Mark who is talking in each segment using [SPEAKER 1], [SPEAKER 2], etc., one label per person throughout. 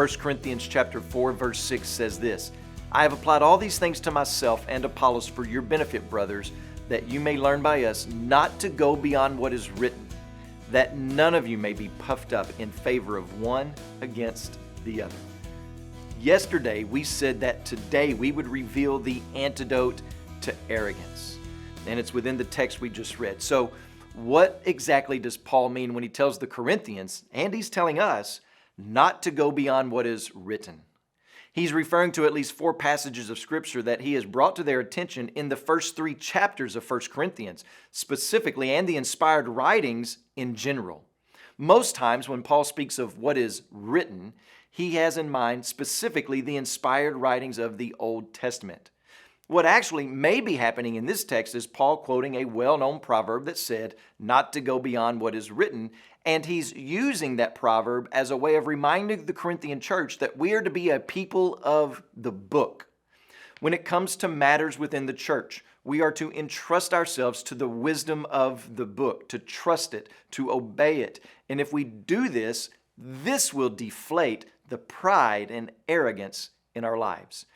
[SPEAKER 1] 1 Corinthians chapter 4, verse 6 says this, I have applied all these things to myself and Apollos for your benefit, brothers, that you may learn by us not to go beyond what is written, that none of you may be puffed up in favor of one against the other. Yesterday, we said that today we would reveal the antidote to arrogance. And it's within the text we just read. So what exactly does Paul mean when he tells the Corinthians, and he's telling us, not to go beyond what is written? He's referring to at least 4 passages of Scripture that he has brought to their attention in the first 3 chapters of 1 Corinthians, specifically, and the inspired writings in general. Most times when Paul speaks of what is written, he has in mind specifically the inspired writings of the Old Testament. What actually may be happening in this text is Paul quoting a well-known proverb that said not to go beyond what is written, and he's using that proverb as a way of reminding the Corinthian church that we are to be a people of the book. When it comes to matters within the church, we are to entrust ourselves to the wisdom of the book, to trust it, to obey it. And if we do this, this will deflate the pride and arrogance in our lives.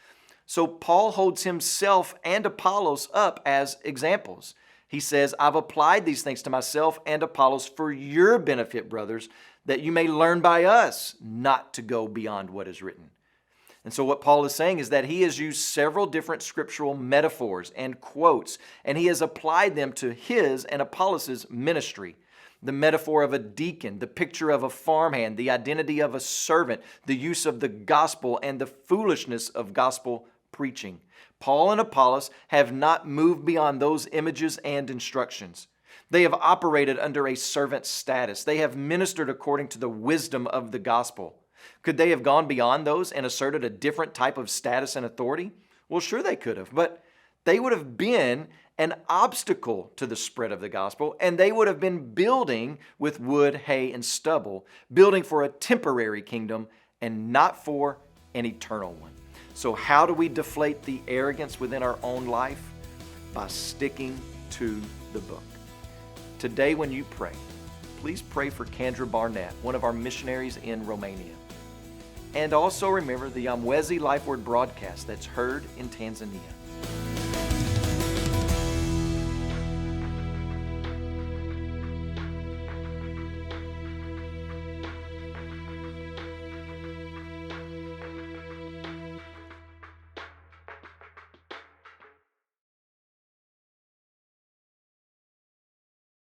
[SPEAKER 1] So Paul holds himself and Apollos up as examples. He says, I've applied these things to myself and Apollos for your benefit, brothers, that you may learn by us not to go beyond what is written. And so what Paul is saying is that he has used several different scriptural metaphors and quotes, and he has applied them to his and Apollos' ministry. The metaphor of a deacon, the picture of a farmhand, the identity of a servant, the use of the gospel, and the foolishness of gospel preaching. Paul and Apollos have not moved beyond those images and instructions. They have operated under a servant status. They have ministered according to the wisdom of the gospel. Could they have gone beyond those and asserted a different type of status and authority? Well, sure they could have, but they would have been an obstacle to the spread of the gospel, and they would have been building with wood, hay, and stubble, building for a temporary kingdom and not for an eternal one. So how do we deflate the arrogance within our own life? By sticking to the book. Today when you pray, please pray for Kendra Barnett, one of our missionaries in Romania. And also remember the Lifeword broadcast that's heard in Tanzania.